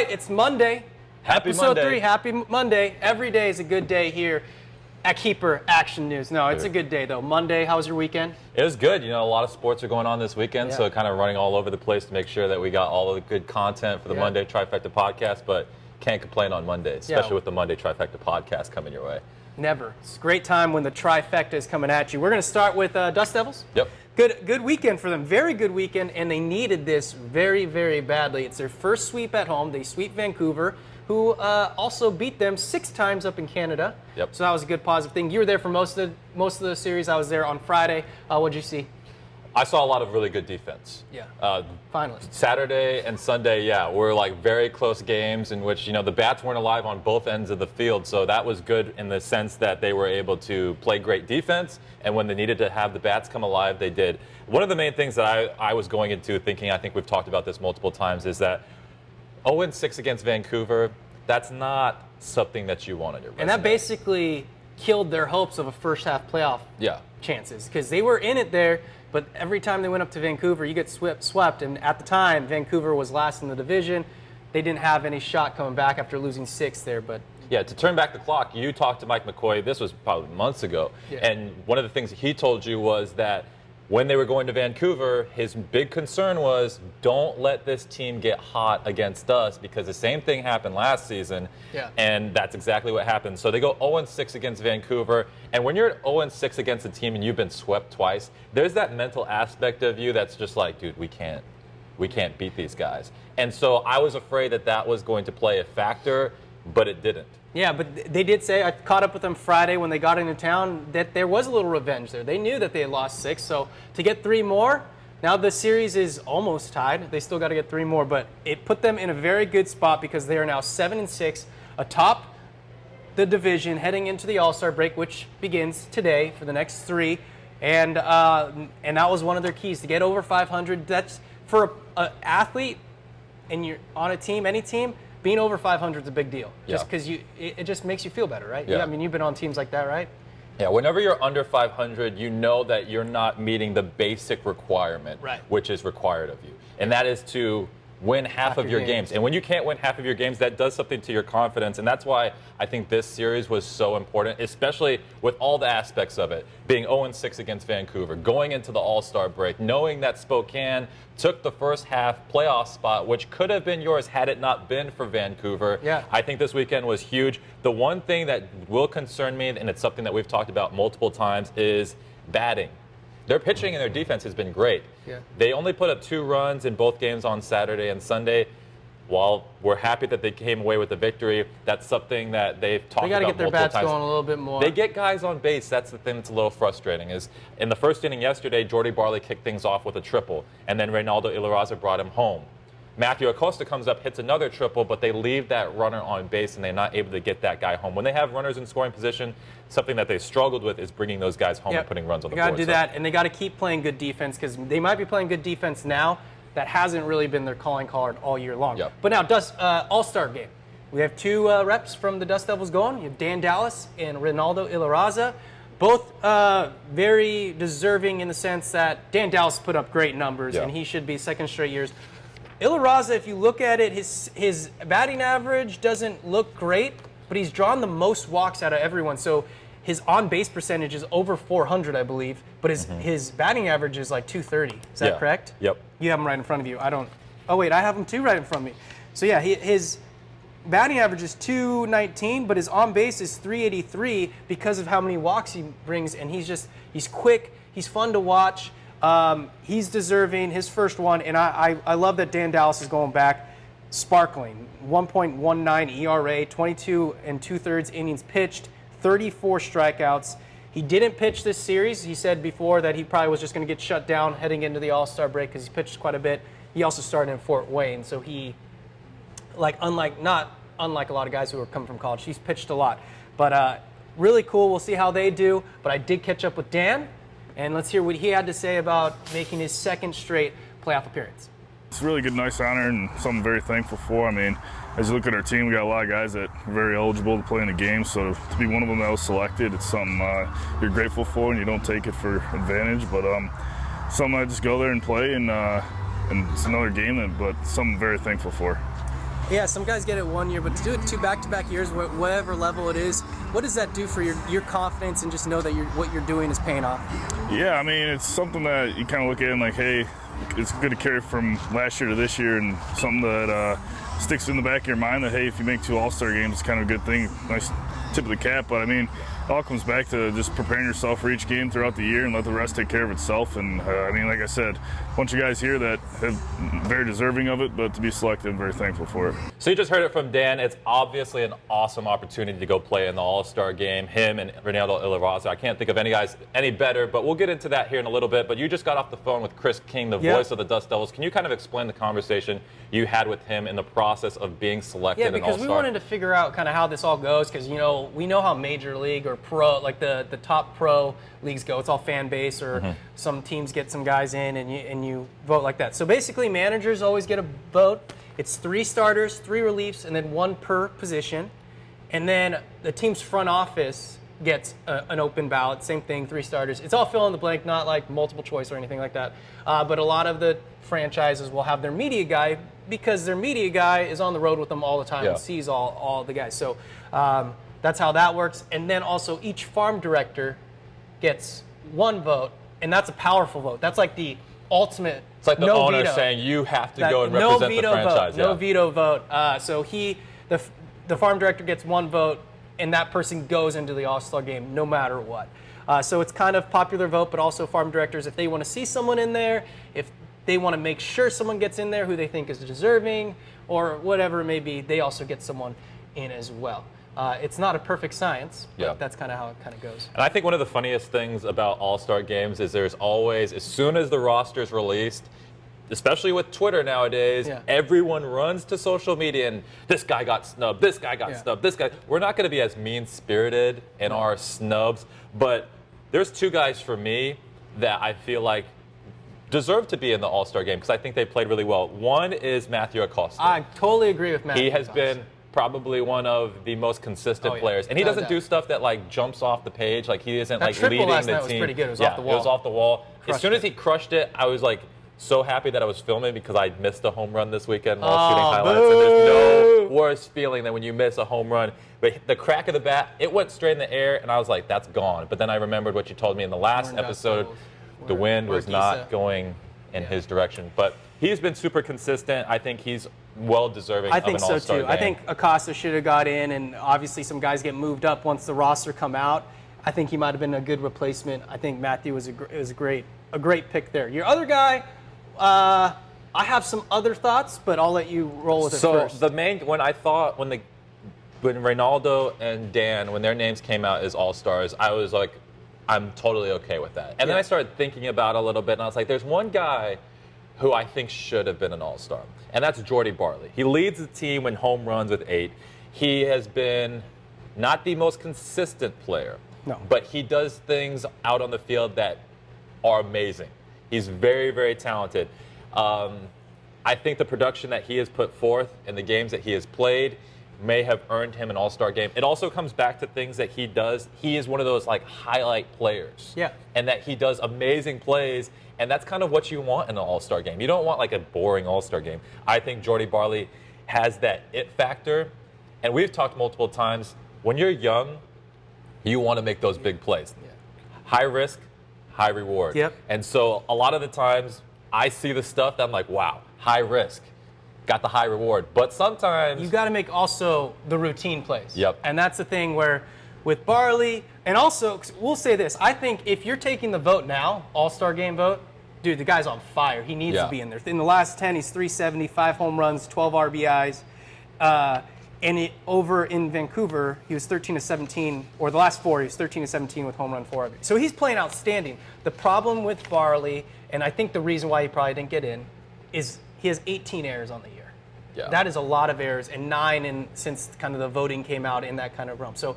right, it's Monday. Happy Episode Monday. 3, happy Monday. Every day is a good day here at Keeper Action News. No, it's a good day, though. Monday, how was your weekend? It was good. You know, a lot of sports are going on this weekend, Yeah. so kind of running all over the place to make sure that we got all of the good content for the Monday TRIfecta podcast, but can't complain on Monday, especially with the Monday TRIfecta podcast coming your way. Never. It's a great time when the TRIfecta is coming at you. We're going to start with Dust Devils. Yep. Good weekend for them. Very good weekend, and they needed this very, very badly. It's their first sweep at home. They sweep Vancouver, who also beat them 6 times up in Canada. Yep. So that was a good positive thing. You were there for most of the series. I was there on Friday. What'd you see? I saw a lot of really good defense. Yeah. Finally. Saturday and Sunday, were like very close games in which, you know, the bats weren't alive on both ends of the field. So that was good in the sense that they were able to play great defense. And when they needed to have the bats come alive, they did. One of the main things that I was going into thinking, I think we've talked about this multiple times, is that 0-6 against Vancouver, that's not something that you want on your resume. And that basically killed their hopes of a first half playoff chances, because they were in it there, but every time they went up to Vancouver, you get swept. And at the time, Vancouver was last in the division. They didn't have any shot coming back after losing 6 there. But yeah, to turn back the clock, you talked to Mike McCoy, this was probably months ago, and one of the things he told you was that when they were going to Vancouver, his big concern was, don't let this team get hot against us, because the same thing happened last season, and that's exactly what happened. So they go 0-6 against Vancouver, and when you're at 0-6 against a team and you've been swept twice, there's that mental aspect of you that's just like, dude, we can't beat these guys. And so I was afraid that that was going to play a factor, but it didn't. Yeah, but they did say, I caught up with them Friday when they got into town, that there was a little revenge there. They knew that they had lost 6, so to get 3 more, now the series is almost tied. They still got to get 3 more, but it put them in a very good spot because they are now 7-6, atop the division, heading into the All-Star break, which begins today for the next 3. And that was one of their keys, to get over 500. That's for an athlete, and you're on a team, any team, being over 500 is a big deal, just because it just makes you feel better, right? Yeah. I mean, you've been on teams like that, right? Yeah, whenever you're under 500, you know that you're not meeting the basic requirement, which is required of you. And that is to win half of your games. And when you can't win half of your games, that does something to your confidence. And that's why I think this series was so important, especially with all the aspects of it. Being 0-6 against Vancouver, going into the All-Star break, knowing that Spokane took the first half playoff spot, which could have been yours had it not been for Vancouver. Yeah. I think this weekend was huge. The one thing that will concern me, and it's something that we've talked about multiple times, is batting. Their pitching and their defense has been great. Yeah. They only put up 2 runs in both games on Saturday and Sunday. While we're happy that they came away with the victory, that's something that they've talked about multiple times. They got to get their bats going a little bit more. They get guys on base. That's the thing that's a little frustrating. Is in the first inning yesterday, Jordy Barley kicked things off with a triple, and then Reynaldo Ilarraza brought him home. Matthew Acosta comes up, hits another triple, but they leave that runner on base, and they're not able to get that guy home. When they have runners in scoring position, something that they struggled with is bringing those guys home and putting runs on the board. They got to do that, and they got to keep playing good defense, because they might be playing good defense now. That hasn't really been their calling card all year long. But now, All-Star game. We have 2 reps from the Dust Devils going. You have Dan Dallas and Reynaldo Ilarraza. Both very deserving in the sense that Dan Dallas put up great numbers, and he should be second straight years. Ilarraza, if you look at it, his batting average doesn't look great, but he's drawn the most walks out of everyone. So his on-base percentage is over 400, I believe, but his batting average is like 230. Is that correct? Yep. You have him right in front of you. I don't. Oh, wait, I have him too right in front of me. So, yeah, his batting average is 219, but his on-base is 383 because of how many walks he brings, and he's quick, he's fun to watch. He's deserving his first one, and I love that Dan Dallas is going back sparkling. 1.19 ERA, 22 2/3 innings pitched, 34 strikeouts. He didn't pitch this series. He said before that he probably was just going to get shut down heading into the All-Star break because he pitched quite a bit. He also started in Fort Wayne, so he, not unlike a lot of guys who are coming from college, he's pitched a lot. But really cool. We'll see how they do. But I did catch up with Dan. And let's hear what he had to say about making his second straight playoff appearance. It's a really good, nice honor, and something I'm very thankful for. I mean, as you look at our team, we got a lot of guys that are very eligible to play in the game. So to be one of them that was selected, it's something you're grateful for, and you don't take it for advantage. But something I just go there and play, and it's another game, but something I'm very thankful for. Yeah, some guys get it one year, but to do it 2 back-to-back years, whatever level it is, what does that do for your confidence and just know that what you're doing is paying off? Yeah, I mean, it's something that you kind of look at and like, hey, it's good to carry from last year to this year, and something that sticks in the back of your mind that, hey, if you make 2 All-Star games, it's kind of a good thing. Nice tip of the cap, but I mean, it all comes back to just preparing yourself for each game throughout the year and let the rest take care of itself. And I mean, like I said, a bunch of guys here that have very deserving of it, but to be selected, I'm very thankful for it. So you just heard it from Dan. It's obviously an awesome opportunity to go play in the All-Star game. Him and Ronaldo Illarazzo. I can't think of any guys any better, but we'll get into that here in a little bit. But you just got off the phone with Chris King, the voice of the Dust Devils. Can you kind of explain the conversation you had with him in the process of being selected in All-Star? Yeah, because we wanted to figure out kind of how this all goes, because, you know, we know how Major League or pro, like the top pro leagues go. It's all fan base, or some teams get some guys in and you vote like that. So basically, managers always get a vote. It's 3 starters, 3 reliefs, and then 1 per position. And then the team's front office gets an open ballot. Same thing, 3 starters. It's all fill in the blank, not like multiple choice or anything like that. But a lot of the franchises will have their media guy, because their media guy is on the road with them all the time and sees all the guys. So that's how that works. And then also each farm director gets 1 vote, and that's a powerful vote. That's like the ultimate. It's like the owner saying you have to go and represent the franchise. No veto vote. So the farm director gets 1 vote, and that person goes into the All-Star game no matter what. So it's kind of popular vote, but also farm directors, if they want to see someone in there, if they want to make sure someone gets in there who they think is deserving, or whatever it may be, they also get someone in as well. It's not a perfect science, but that's kind of how it kind of goes. And I think one of the funniest things about All-Star games is there's always, as soon as the roster's released, especially with Twitter nowadays, everyone runs to social media and this guy got snubbed, this guy got snubbed, this guy. We're not going to be as mean-spirited in our snubs, but there's 2 guys for me that I feel like deserve to be in the All-Star game because I think they played really well. One is Matthew Acosta. I totally agree with Matthew. He has been probably one of the most consistent players, and he doesn't do stuff that like jumps off the page. Like he isn't like leading the team. Was pretty good. It was off the wall. It was off the wall. As soon as he crushed it, I was like so happy that I was filming because I missed a home run this weekend while shooting highlights. And there's no worse feeling than when you miss a home run. But the crack of the bat, it went straight in the air, and I was like, that's gone. But then I remembered what you told me in the last episode. The wind was not going in his direction. But he's been super consistent. I think he's well deserving of an All-Star game. I think so, too. I think Acosta should have got in, and obviously some guys get moved up once the roster come out. I think he might have been a good replacement. I think Matthew was a great pick there. Your other guy, I have some other thoughts, but I'll let you roll with it first. So the main, when Ronaldo and Dan, when their names came out as All-Stars, I was like, I'm totally okay with that. And then I started thinking about it a little bit, and I was like, there's one guy who I think should have been an All-Star, and that's Jordy Barley. He leads the team in home runs with 8. He has been not the most consistent player, but he does things out on the field that are amazing. He's very, very talented. I think the production that he has put forth in the games that he has played may have earned him an All-Star game. It also comes back to things that he does. He is one of those like highlight players. Yeah. And that he does amazing plays, and that's kind of what you want in an All-Star game. You don't want like a boring All-Star game. I think Jordy Barley has that it factor, and we've talked multiple times, when you're young, you want to make those big plays. Yeah. High risk, high reward. Yep. And so a lot of the times I see the stuff that I'm like, wow, high risk. Got the high reward. But sometimes you got to make also the routine plays. Yep. And that's the thing where with Barley, and also we'll say this, I think if you're taking the vote now, All-Star game vote, dude, the guy's on fire. He needs to be in there. In the last 10, he's 370, 5 home runs, 12 RBIs. Over in Vancouver, he was 13 to 17, or the last 4, he was 13 to 17 with home run 4 RBIs. So he's playing outstanding. The problem with Barley, and I think the reason why he probably didn't get in, is he has 18 errors on the year. Yeah. That is a lot of errors, and 9 since kind of the voting came out in that kind of realm. So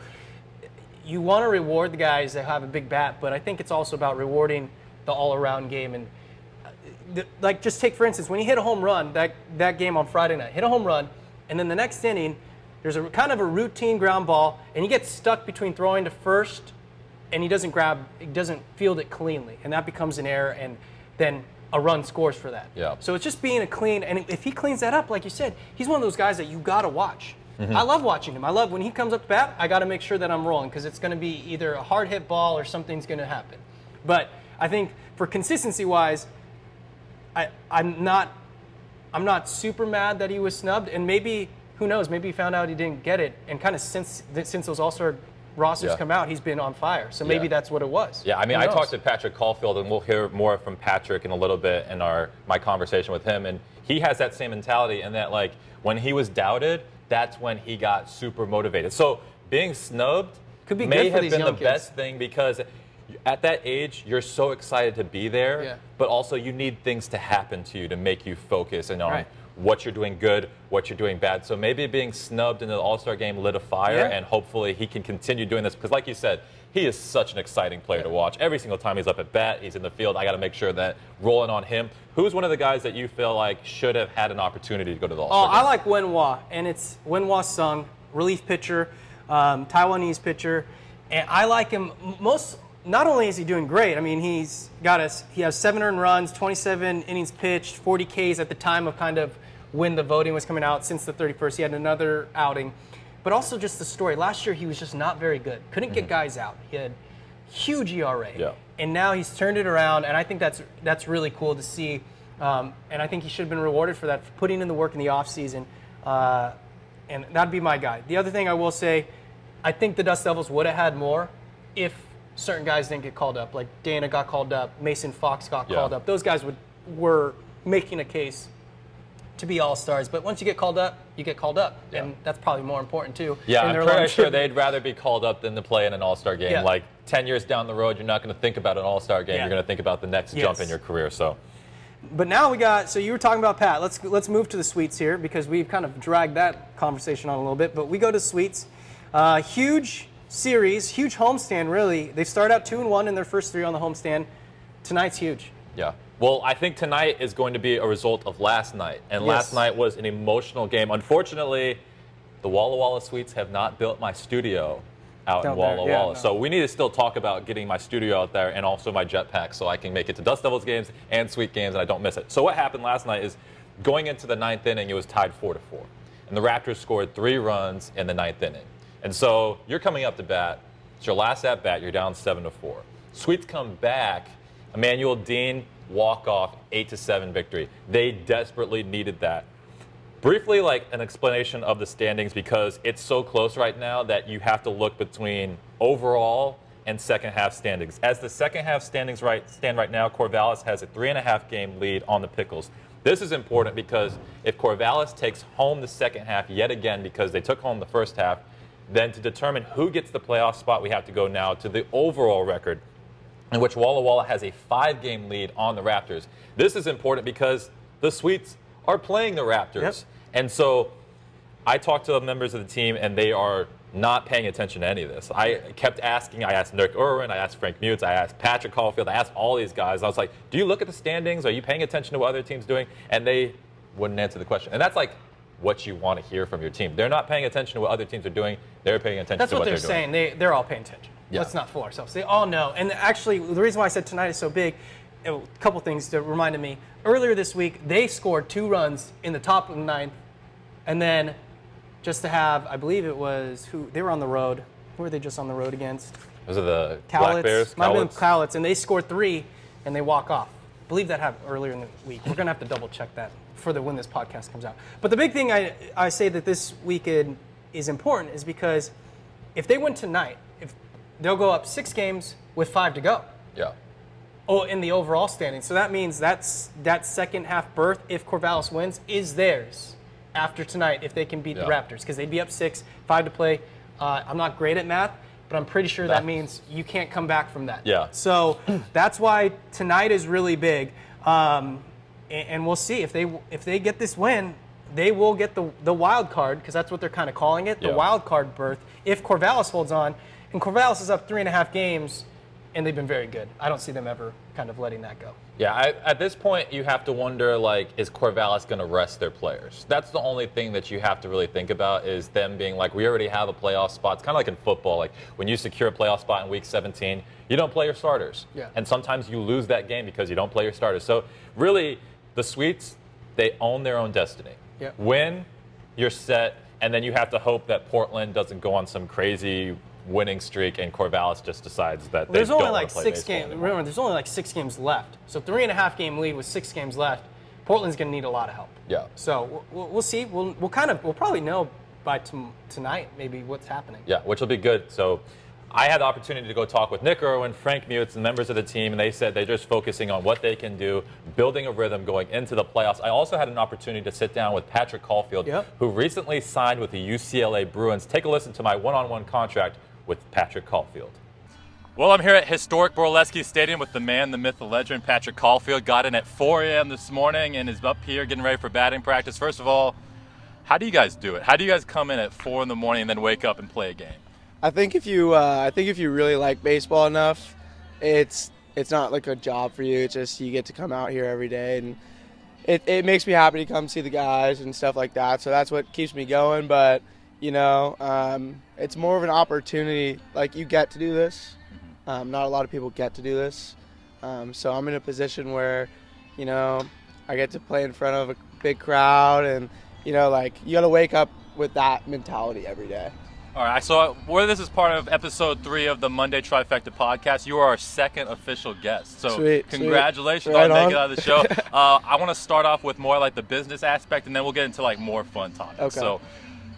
you want to reward the guys that have a big bat, but I think it's also about rewarding the all-around game. And like, just take for instance, when he hit a home run, that game on Friday night, hit a home run, and then the next inning, there's a kind of a routine ground ball, and he gets stuck between throwing to first, and he doesn't field it cleanly, and that becomes an error, and then a run scores for that. Yeah. So it's just being a clean, and if he cleans that up, like you said, he's one of those guys that you got to watch. I love watching him. I love when he comes up to bat, I got to make sure that I'm rolling because it's going to be either a hard hit ball or something's going to happen. But I think for consistency-wise, I'm not super mad that he was snubbed, and maybe, who knows, maybe he found out he didn't get it, and kind of since those All-Star rosters come out, he's been on fire. So maybe that's what it was. Yeah, I mean, Who I knows? talked to Patrick Caulfield, and we'll hear more from Patrick in a little bit in my conversation with him, and he has that same mentality in that, like, when he was doubted, that's when he got super motivated. So being snubbed Could be may good for have these been the young kids. best thing because at that age, you're so excited to be there, but also you need things to happen to you to make you focus and on what you're doing good, what you're doing bad. So maybe being snubbed in the All-Star game lit a fire, and hopefully he can continue doing this because, like you said, he is such an exciting player to watch. Every single time he's up at bat, he's in the field, I got to make sure that rolling on him. Who's one of the guys that you feel like should have had an opportunity to go to the All-Star game? I like Wenhua, and it's Wenhua Sung, relief pitcher, Taiwanese pitcher, and I like him most. Not only is he doing great, I mean, he has 7 earned runs, 27 innings pitched, 40 Ks at the time of kind of when the voting was coming out since the 31st. He had another outing. But also just the story. Last year, he was just not very good. Couldn't get guys out. He had huge ERA. Yeah. And now he's turned it around, and I think that's really cool to see. And I think he should have been rewarded for that, for putting in the work in the offseason. And that'd be my guy. The other thing I will say, I think the Dust Devils would have had more if certain guys didn't get called up. Like Dana got called up, Mason Fox got called up. Those guys were making a case to be all-stars, but once you get called up, you get called up, and that's probably more important too. Yeah, I'm pretty sure they'd rather be called up than to play in an all-star game. Yeah. Like 10 years down the road, you're not going to think about an all-star game. Yeah. You're going to think about the next jump in your career. So, But now we got, so you were talking about Pat. Let's move to the suites here because we've kind of dragged that conversation on a little bit, but we go to suites. Huge series, huge homestand, really. They start out 2-1 in their first 3 on the homestand. Tonight's huge. yeah. Well, I think tonight is going to be a result of last night. And last night was an emotional game. Unfortunately, the Walla Walla Suites have not built my studio out in Walla Walla. So we need to still talk about getting my studio out there and also my jetpack so I can make it to Dust Devils games and Sweet games and I don't miss it. So what happened last night is going into the 9th inning, it was tied 4-4. And the Raptors scored 3 runs in the 9th inning. And so you're coming up to bat. It's your last at bat. You're down 7-4. Sweets come back. Emmanuel Dean walk-off 8-7 victory. They desperately needed that. Briefly, like an explanation of the standings because it's so close right now that you have to look between overall and second half standings. As the second half standings stand right now, Corvallis has a 3.5 game lead on the Pickles. This is important because if Corvallis takes home the second half yet again because they took home the first half, then to determine who gets the playoff spot, we have to go now to the overall record, in which Walla Walla has a 5-game lead on the Raptors. This is important because the Sweets are playing the Raptors. Yep. And so I talked to the members of the team, and they are not paying attention to any of this. I kept asking. I asked Nick Irwin. I asked Frank Mutz. I asked Patrick Caulfield. I asked all these guys. I was like, do you look at the standings? Are you paying attention to what other teams doing? And they wouldn't answer the question. And that's like what you want to hear from your team. They're not paying attention to what other teams are doing. They're paying attention to what they're doing. That's what they're saying. They're all paying attention. Yeah. Let's not fool ourselves. They all know. And actually, the reason why I said tonight is so big, a couple things that reminded me. Earlier this week, they scored 2 runs in the top of the 9th. And then just to have, I believe it was, they were on the road. Who were they just on the road against? Was it the Cowlitz. Black Bears? Might have been Cowlitz. And they scored 3, and they walk off. I believe that happened earlier in the week. We're going to have to double check that for when this podcast comes out. But the big thing I say that this weekend is important is because if they win tonight, they'll go up 6 games with 5 to go. Yeah. Oh, in the overall standing. So that means that second half berth, if Corvallis wins, is theirs after tonight if they can beat the Raptors because they'd be up 6, 5 to play. I'm not great at math, but I'm pretty sure that means you can't come back from that. Yeah. So that's why tonight is really big, and we'll see if they get this win, they will get the wild card because that's what they're kind of calling it, the wild card berth. If Corvallis holds on, and Corvallis is up 3.5 games, and they've been very good. I don't see them ever kind of letting that go. Yeah, at this point, you have to wonder, like, is Corvallis going to rest their players? That's the only thing that you have to really think about, is them being like, we already have a playoff spot. It's kind of like in football. Like, when you secure a playoff spot in Week 17, you don't play your starters. Yeah. And sometimes you lose that game because you don't play your starters. So, really, the Sweets, they own their own destiny. Yep. Win, you're set, and then you have to hope that Portland doesn't go on some crazy winning streak and Corvallis just decides that they there's don't only want like to play 6 baseball games. anymore. Remember, there's only like 6 games left. So 3.5 game lead with 6 games left. Portland's going to need a lot of help. Yeah. So we'll see. We'll probably know by tonight maybe what's happening. Yeah, which will be good. So I had the opportunity to go talk with Nick Irwin, Frank Mutz, and members of the team, and they said they're just focusing on what they can do, building a rhythm going into the playoffs. I also had an opportunity to sit down with Patrick Caulfield, who recently signed with the UCLA Bruins. Take a listen to my one-on-one contract with Patrick Caulfield. Well, I'm here at historic Borleski Stadium with the man, the myth, the legend, Patrick Caulfield. Got in at 4 a.m. this morning and is up here getting ready for batting practice. First of all, how do you guys do it? How do you guys come in at 4 in the morning and then wake up and play a game? I think if you really like baseball enough, it's not like a job for you. It's just you get to come out here every day, and it makes me happy to come see the guys and stuff like that. So that's what keeps me going. But it's more of an opportunity. Like, you get to do this. Not a lot of people get to do this. So I'm in a position where, I get to play in front of a big crowd, and you got to wake up with that mentality every day. All right, so this is part of episode 3 of the Monday Trifecta podcast. You are our second official guest. So congratulations on making it on the show. I want to start off with more like the business aspect, and then we'll get into like more fun topics. Okay. So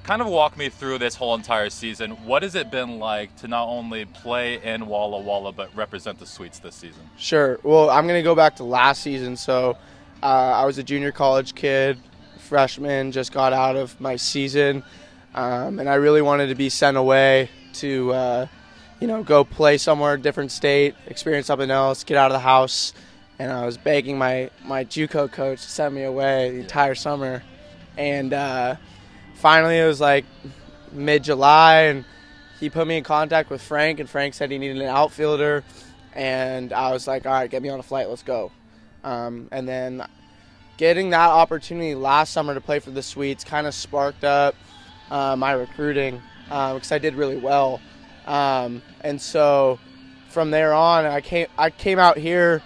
kind of walk me through this whole entire season. What has it been like to not only play in Walla Walla, but represent the Sweets this season? Sure. Well, I'm going to go back to last season. So I was a junior college kid, freshman, just got out of my season. And I really wanted to be sent away to, go play somewhere, different state, experience something else, get out of the house. And I was begging my JUCO coach to send me away the entire summer. And finally it was like mid-July, and he put me in contact with Frank, and Frank said he needed an outfielder. And I was like, all right, get me on a flight, let's go. And then getting that opportunity last summer to play for the Sweets kind of sparked up my recruiting, because I did really well, and so from there on, I came out here.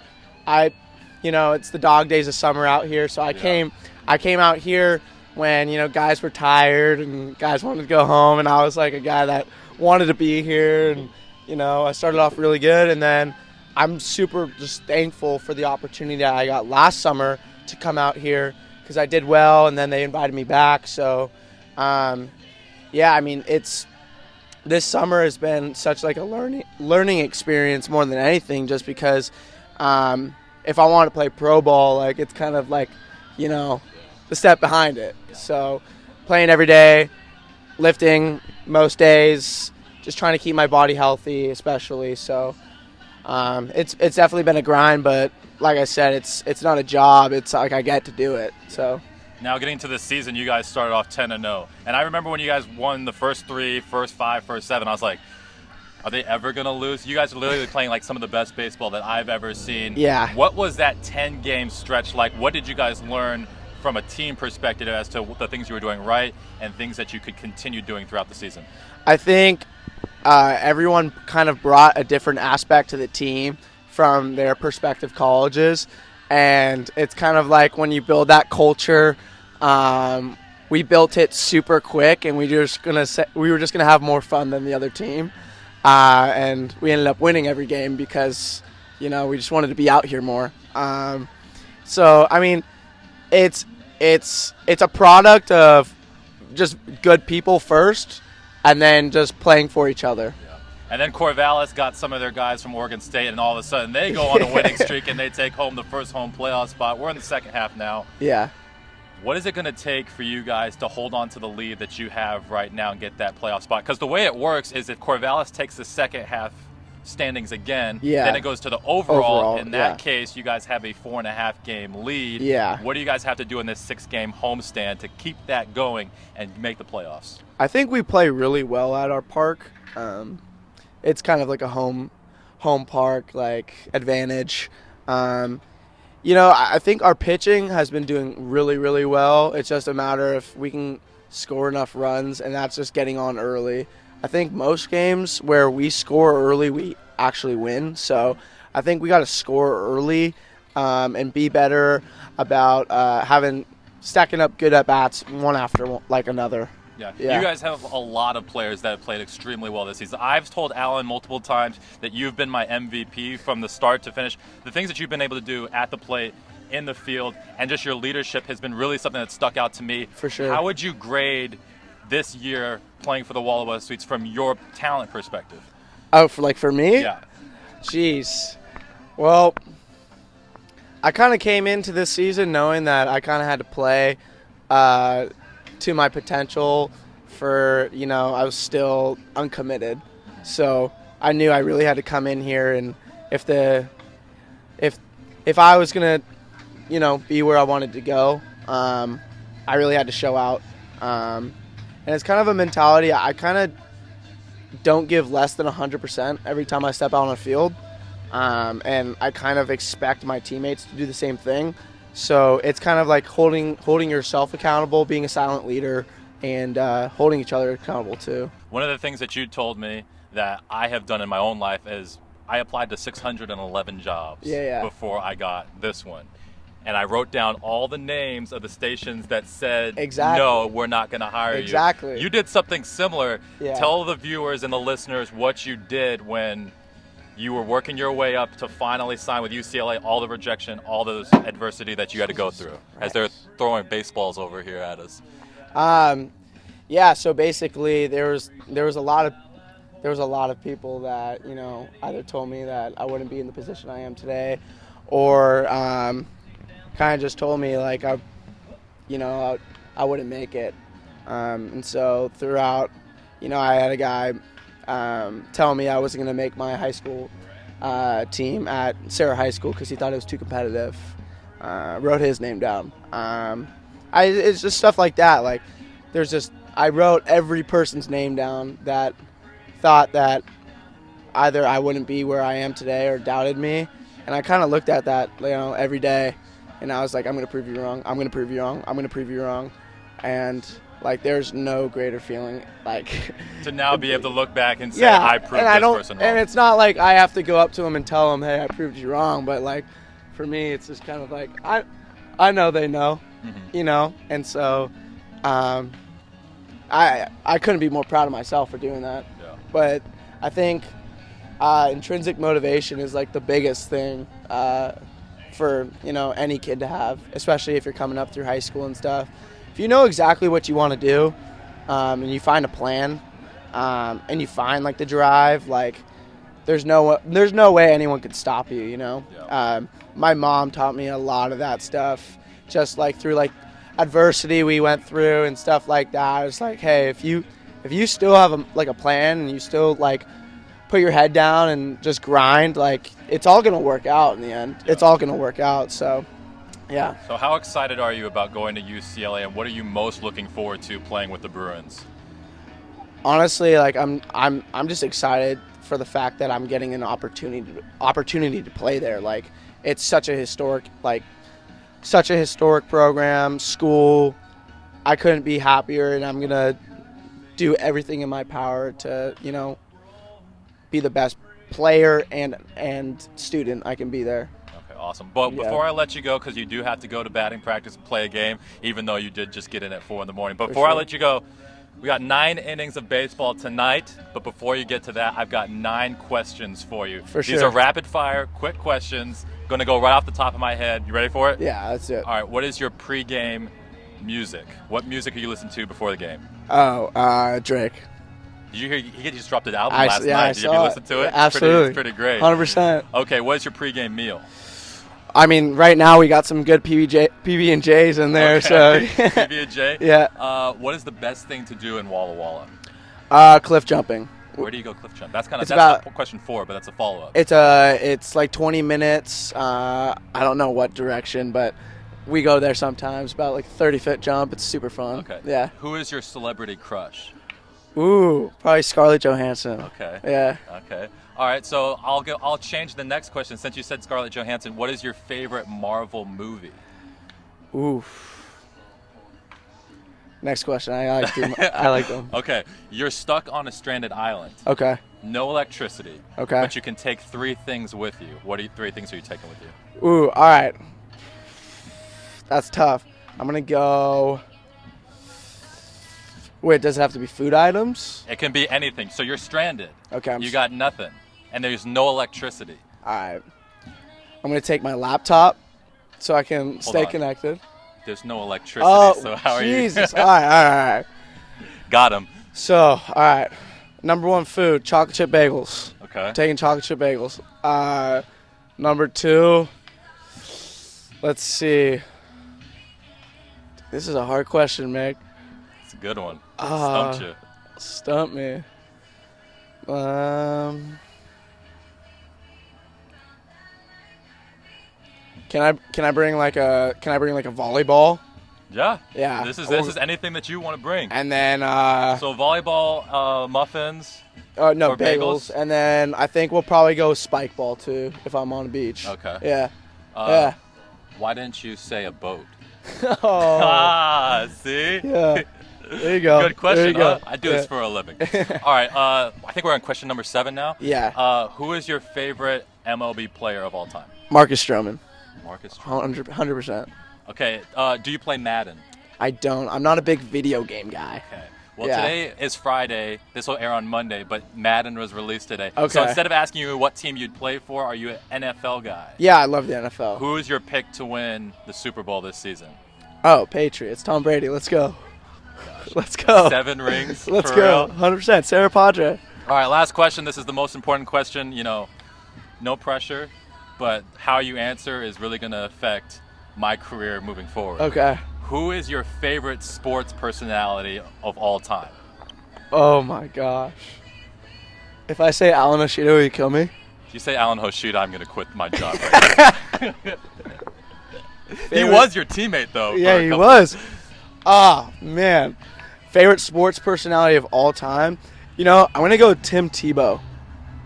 It's the dog days of summer out here, so I came out here when guys were tired and guys wanted to go home, and I was like a guy that wanted to be here, and I started off really good, and then I'm super just thankful for the opportunity that I got last summer to come out here, because I did well, and then they invited me back, so. This summer has been such like a learning experience more than anything, just because if I want to play pro ball, like it's kind of like, the step behind it. So playing every day, lifting most days, just trying to keep my body healthy, especially. So it's definitely been a grind, but like I said, it's not a job. It's like I get to do it. So. Now, getting to this season, you guys started off 10-0. And I remember when you guys won the first 3, first 5, first 7, I was like, are they ever going to lose? You guys are literally playing like some of the best baseball that I've ever seen. Yeah. What was that 10-game stretch like? What did you guys learn from a team perspective as to the things you were doing right and things that you could continue doing throughout the season? I think everyone kind of brought a different aspect to the team from their respective colleges. And it's kind of like when you build that culture, we built it super quick, and we were just gonna have more fun than the other team, and we ended up winning every game because we just wanted to be out here more. So I mean, it's a product of just good people first, and then just playing for each other. And then Corvallis got some of their guys from Oregon State, and all of a sudden they go on a winning streak and they take home the first home playoff spot. We're in the second half now. Yeah. What is it going to take for you guys to hold on to the lead that you have right now and get that playoff spot? Because the way it works is if Corvallis takes the second half standings again, then it goes to the overall. In that case, you guys have a 4.5 game lead. Yeah. What do you guys have to do in this 6-game homestand to keep that going and make the playoffs? I think we play really well at our park. It's kind of like a home home park advantage. I think our pitching has been doing really, really well. It's just a matter if we can score enough runs, and that's just getting on early. I think most games where we score early, we actually win. So I think we got to score early and be better about stacking up good at-bats one after another. Yeah. You guys have a lot of players that have played extremely well this season. I've told Alan multiple times that you've been my MVP from the start to finish. The things that you've been able to do at the plate, in the field, and just your leadership has been really something that stuck out to me. For sure. How would you grade this year playing for the Walla Walla Sweets from your talent perspective? Oh, for me? Yeah. Jeez. Well, I kind of came into this season knowing that I kind of had to play to my potential for, I was still uncommitted. So I knew I really had to come in here, and if I was going to, be where I wanted to go, I really had to show out. And it's kind of a mentality. I kind of don't give less than 100% every time I step out on a field. And I kind of expect my teammates to do the same thing. So it's kind of like holding yourself accountable, being a silent leader, and holding each other accountable too. One of the things that you told me that I have done in my own life is I applied to 611 jobs before I got this one. And I wrote down all the names of the stations that said, no, we're not going to hire you. You did something similar. Yeah. Tell the viewers and the listeners what you did when you were working your way up to finally sign with UCLA, all the rejection, all the adversity that you had to go through as they're throwing baseballs over here at us. So basically there was a lot of people that, either told me that I wouldn't be in the position I am today, or kind of just told me I wouldn't make it. And so throughout, I had a guy tell me I wasn't going to make my high school team at Sarah High School because he thought it was too competitive. Wrote his name down. It's just stuff like that. I wrote every person's name down that thought that either I wouldn't be where I am today or doubted me. And I kind of looked at that, every day, and I was like, I'm going to prove you wrong. I'm going to prove you wrong. I'm going to prove you wrong. And there's no greater feeling to now be able to look back and say, I proved this person wrong. And it's not like I have to go up to them and tell them, hey, I proved you wrong. But for me, it's just kind of I know they know, and so I couldn't be more proud of myself for doing that. Yeah. But I think intrinsic motivation is the biggest thing for any kid to have, especially if you're coming up through high school and stuff. If you know exactly what you want to do, and you find a plan, and you find the drive, there's no way anyone could stop you. Yeah. My mom taught me a lot of that stuff, just through adversity we went through and stuff like that. It's hey, if you still have a plan and you still put your head down and just grind, it's all gonna work out in the end. Yeah. It's all gonna work out. So. Yeah. So how excited are you about going to UCLA, and what are you most looking forward to playing with the Bruins? Honestly, I'm just excited for the fact that I'm getting an opportunity to play there. It's such a historic program, school. I couldn't be happier, and I'm gonna do everything in my power to be the best player and student I can be there. Awesome. But before I let you go, because you do have to go to batting practice and play a game, even though you did just get in at 4 in the morning. But before I let you go, we got 9 innings of baseball tonight. But before you get to that, I've got 9 questions for you. These are rapid fire, quick questions. Going to go right off the top of my head. You ready for it? Yeah, that's it. All right. What is your pregame music? What music are you listening to before the game? Oh, Drake. Did you hear he just dropped an album last night? Did you listen to it? Absolutely. It's pretty great. 100%. Okay. What is your pregame meal? I mean, right now we got some good PB&Js in there. Okay. So PB&J? Yeah. What is the best thing to do in Walla Walla? Cliff jumping. Where do you go cliff jump? That's not question 4, but that's a follow-up. It's 20 minutes. I don't know what direction, but we go there sometimes. About 30-foot jump. It's super fun. Okay. Yeah. Who is your celebrity crush? Ooh, probably Scarlett Johansson. Okay. Yeah. Okay. All right, so I'll change the next question. Since you said Scarlett Johansson, what is your favorite Marvel movie? Oof. Next question. I like them. Okay, you're stuck on a stranded island. Okay. No electricity. Okay. But you can take 3 things with you. What are 3 things are you taking with you? Ooh, all right. That's tough. I'm going to go. Wait, does it have to be food items? It can be anything. So you're stranded. Okay. You got nothing. And there's no electricity. All right. I'm going to take my laptop so I can stay on. connected. There's no electricity, so how Jesus. are you? All right. Got him. So, all right. Number 1 food, chocolate chip bagels. Okay. Taking chocolate chip bagels. Number 2, let's see. This is a hard question, Mick. It's a good one. Uh, Stumped you. Stump me. Can I bring like a volleyball? Yeah. Yeah. This is anything that you want to bring. And then So volleyball, muffins. no, or bagels. And then I think we'll probably go spike ball too if I'm on the beach. Okay. Yeah. Yeah. Why didn't you say a boat? Oh. See? Yeah. There you go. Good question. There you go. I do this for a living. All right. I think we're on question number 7 now. Yeah. Who is your favorite MLB player of all time? Marcus Stroman. Marcus Stroman. 100%. Okay. Do you play Madden? I don't. I'm not a big video game guy. Okay. Well, Yeah. today is Friday. This will air on Monday, but Madden was released today. Okay. So instead of asking you what team you'd play for, are you an NFL guy? Yeah, I love the NFL. Who is your pick to win the Super Bowl this season? Oh, Patriots. Tom Brady. Let's go. Let's go. 7 rings. Let's for go. real? 100%. Sarah Padre. All right, last question. This is the most important question. No pressure, but how you answer is really going to affect my career moving forward. Okay. Who is your favorite sports personality of all time? Oh my gosh. If I say Alan Hoshida, will you kill me? If you say Alan Hoshida, I'm going to quit my job right now. He was your teammate, though. Yeah, he was. Ah, man. Favorite sports personality of all time? I'm going to go Tim Tebow.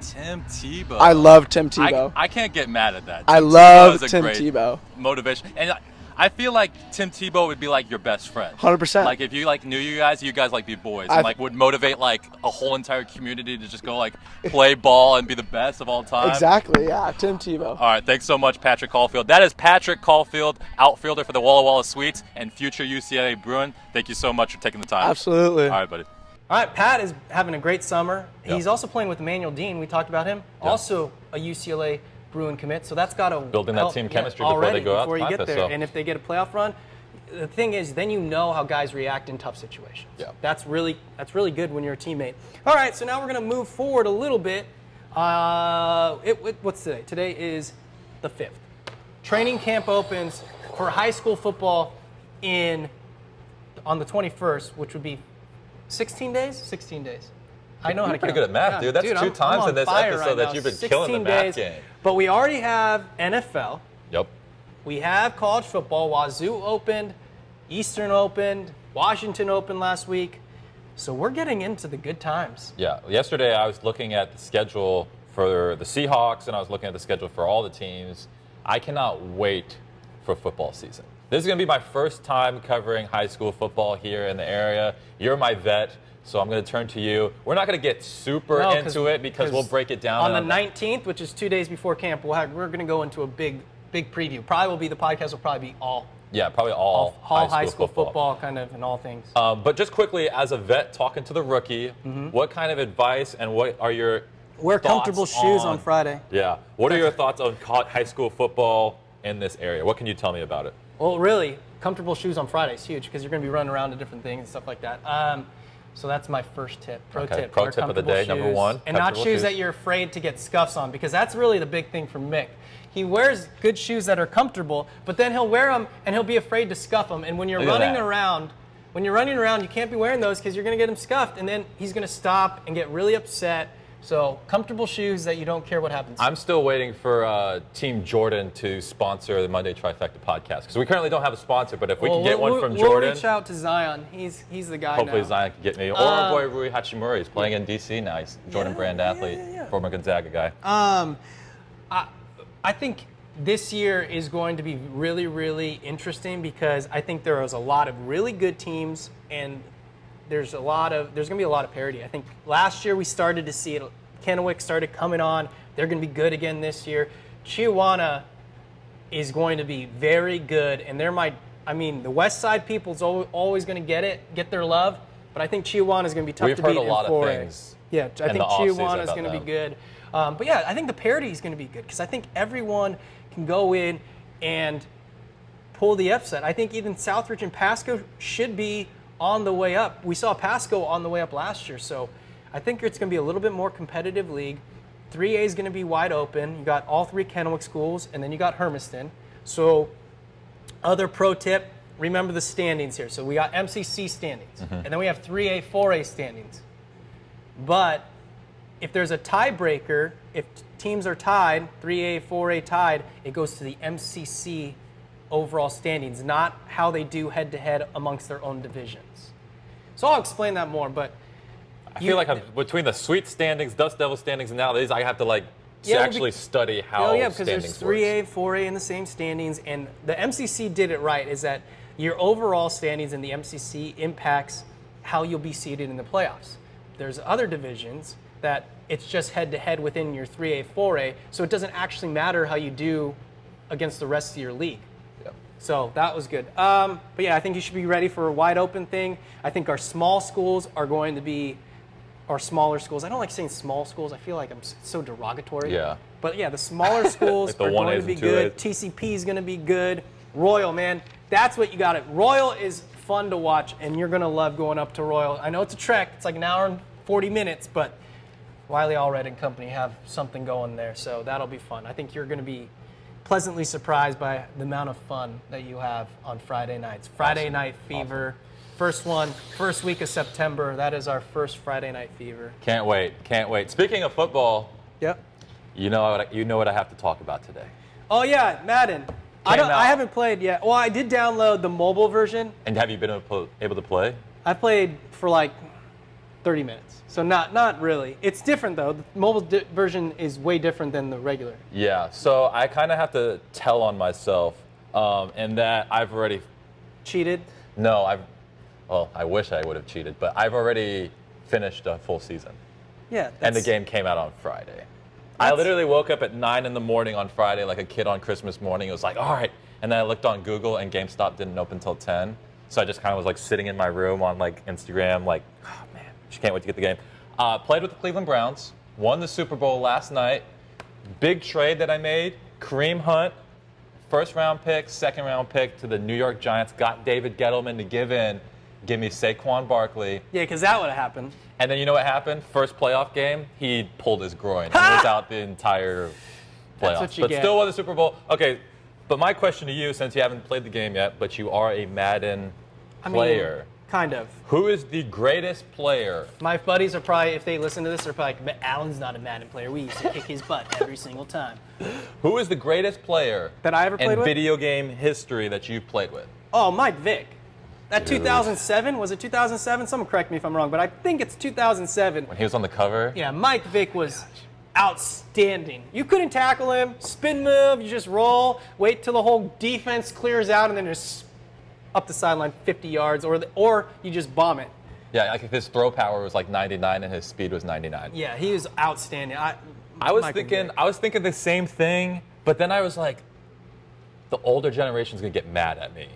Tim Tebow. I love Tim Tebow. I can't get mad at that. I Tim love Tebow is a Tim great Tebow. motivation. And I feel like Tim Tebow would be like your best friend. 100%. Like if you knew you guys be boys and would motivate like a whole entire community to just go play ball and be the best of all time. Exactly, yeah, Tim Tebow. All right, thanks so much, Patrick Caulfield. That is Patrick Caulfield, outfielder for the Walla Walla Sweets and future UCLA Bruin. Thank you so much for taking the time. Absolutely. All right, buddy. All right, Pat is having a great summer. Yep. He's also playing with Emmanuel Dean. We talked about him. Yep. Also a UCLA Bruin commit. So that's got to building that team chemistry before they go out before to you get practice, there. so. And if they get a playoff run, the thing is, then you know how guys react in tough situations. Yeah. That's really good when you're a teammate. All right, so now we're going to move forward a little bit. What's today? Today is the 5th. Training camp opens for high school football on the 21st, which would be 16 days? 16 days. I know how to count. Pretty good at math, dude. That's dude, 2 times in this episode that you've been killing the math days. game. But we already have NFL. Yep. We have college football. Wazoo opened, Eastern opened, Washington opened last week. So we're getting into the good times. Yeah. Yesterday I was looking at the schedule for the Seahawks and I was looking at the schedule for all the teams. I cannot wait for football season. This is going to be my first time covering high school football here in the area. You're my vet, so I'm going to turn to you. We're not going to get super into it because we'll break it down. On the 19th, which is 2 days before camp, we're going to go into a big preview. The podcast will probably be all high school football kind of and all things. But just quickly, as a vet talking to the rookie, what kind of advice and what are your Wear comfortable shoes on Friday. Yeah. What are your thoughts on high school football in this area? What can you tell me about it? Well, really, comfortable shoes on Friday is huge because you're going to be running around to different things and stuff like that. So that's my first tip. Pro tip. Pro tip of the day, number 1. And not shoes that you're afraid to get scuffs on, because that's really the big thing for Mick. He wears good shoes that are comfortable, but then he'll wear them and he'll be afraid to scuff them. And when you're running around, you can't be wearing those because you're going to get them scuffed, and then he's going to stop and get really upset So comfortable shoes that you don't care what happens. I'm still waiting for Team Jordan to sponsor the Monday Trifecta podcast because we currently don't have a sponsor. But if we can get one from Jordan, we'll reach out to Zion. He's the guy. Hopefully now. Zion can get me. Or our boy Rui Hachimura. He's playing in DC now. He's a Jordan Brand athlete, former Gonzaga guy. I think this year is going to be really, really interesting because I think there is a lot of really good teams and there's going to be a lot of parity. I think last year we started to see it. Kennewick started coming on. They're going to be good again this year. Chihuahua is going to be very good, and the West Side people's always going to get their love, but I think Chihuahua is going to be tough to beat. We've heard a lot of things. Yeah, I think Chihuahua is going to be good. But yeah, I think the parity is going to be good because I think everyone can go in and pull the upset. I think even Southridge and Pasco should be on the way up. We saw Pasco on the way up last year, so I think it's going to be a little bit more competitive league. 3A is going to be wide open. You got all 3 Kennewick schools, and then you got Hermiston. So other pro tip, remember the standings here. So we got MCC standings, and then we have 3A, 4A standings. But if there's a tiebreaker, if teams are tied, 3A, 4A tied, it goes to the MCC overall standings, not how they do head-to-head amongst their own divisions. So I'll explain that more, but I feel like between the Sweet standings, Dust Devil standings, and now these, I have to actually study how because there's standings 3A, works. 4A in the same standings, and the MCC did it right, is that your overall standings in the MCC impacts how you'll be seeded in the playoffs. There's other divisions that it's just head-to-head within your 3A, 4A, so it doesn't actually matter how you do against the rest of your league. So that was good. But yeah, I think you should be ready for a wide open thing. I think our small schools are going to be, or smaller schools. I don't like saying small schools. I feel like I'm so derogatory. Yeah. But yeah, the smaller schools the are going to be good. 2As. TCP is going to be good. Royal, man, that's what you got it. Royal is fun to watch, and you're going to love going up to Royal. I know it's a trek. It's like an hour and 40 minutes, but Wiley Allred and company have something going there, so that'll be fun. I think you're going to be pleasantly surprised by the amount of fun that you have on Friday nights. Friday Night Fever. Awesome. First week of September. That is our first Friday Night Fever. Can't wait. Speaking of football, Yep. you know what I have to talk about today. Oh yeah, Madden. I haven't played yet. Well, I did download the mobile version. And have you been able to play? I played for like 30 minutes. So not really. It's different though. The mobile version is way different than the regular. Yeah, so I kind of have to tell on myself in that I've already Cheated? No, I wish I would have cheated, but I've already finished a full season. Yeah. And the game came out on Friday. I literally woke up at 9 in the morning on Friday like a kid on Christmas morning. It was like, all right. And then I looked on Google and GameStop didn't open until 10. So I just kind of was like sitting in my room on like Instagram like, oh man, just can't wait to get the game. Played with the Cleveland Browns, won the Super Bowl last night. Big trade that I made, Kareem Hunt, first round pick, second round pick to the New York Giants. Got David Gettleman to give me Saquon Barkley. Yeah, because that would have happened. And then you know what happened? First playoff game, he pulled his groin. He was out the entire playoffs. That's what you get. Still won the Super Bowl. Okay, but my question to you, since you haven't played the game yet, but you are a Madden player. Kind of. Who is the greatest player? My buddies are probably, if they listen to this, they're probably like, Alan's not a Madden player. We used to kick his butt every single time. Who is the greatest player that I ever played with? In video game history that you've played with? Oh, Mike Vick. That 2007, was it 2007? Someone correct me if I'm wrong, but I think it's 2007. When he was on the cover? Yeah, Mike Vick was outstanding. You couldn't tackle him, spin move, you just roll, wait till the whole defense clears out, and then just up the sideline 50 yards, or you just bomb it. Yeah, like if his throw power was like 99 and his speed was 99. Yeah, he was outstanding. I was thinking the same thing, but then I was like, the older generation's gonna get mad at me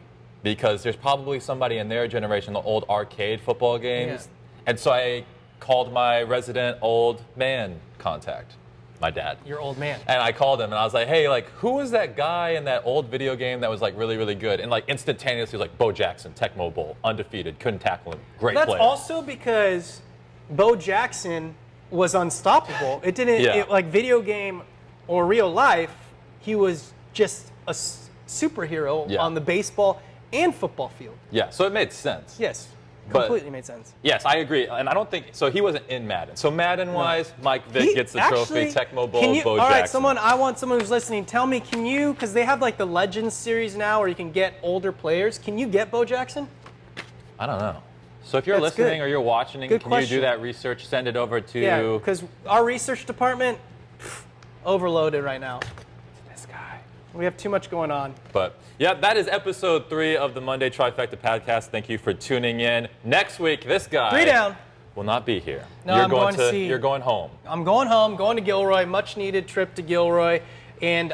because there's probably somebody in their generation, the old arcade football games, and so I called my resident old man contact, my dad. Your old man. And I called him and I was like, hey, like, who was that guy in that old video game that was like really, really good? And like instantaneously, like Bo Jackson, Tecmo Bowl, undefeated, couldn't tackle him, great player. That's also because Bo Jackson was unstoppable. It didn't, like video game or real life, he was just a superhero on the baseball and football field. Yeah, so it made sense. Yes. Completely made sense. Yes, I agree. And I don't think so. He wasn't in Madden. So Madden-wise, Mike Vick gets the trophy. Tecmo Bowl, Bo all right, Jackson. I want someone who's listening. Tell me, can you? Because they have like the Legends series now, where you can get older players. Can you get Bo Jackson? I don't know. So if you're That's listening good. or you're watching, Good can question. you do that research? Send it over to. Yeah, because our research department overloaded right now. This guy. We have too much going on. But yeah, that is episode 3 of the Monday Trifecta podcast. Thank you for tuning in. Next week, this guy 3 down. will not be here. No, I'm going to see. You're going home. I'm going home, going to Gilroy, much needed trip to Gilroy, and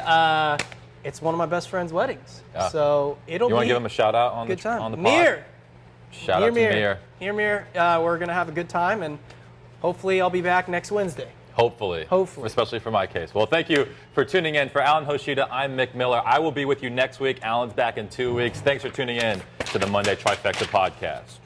it's one of my best friend's weddings. Yeah. So it'll be You want to give him a shout out on good the time. on the pod? Mir. Shout out to Mir. Mir. We're gonna have a good time, and hopefully I'll be back next Wednesday. Hopefully. Especially for my case. Well, thank you for tuning in. For Alan Hoshida, I'm Myck Miller. I will be with you next week. Alan's back in 2 weeks. Thanks for tuning in to the Monday Trifecta podcast.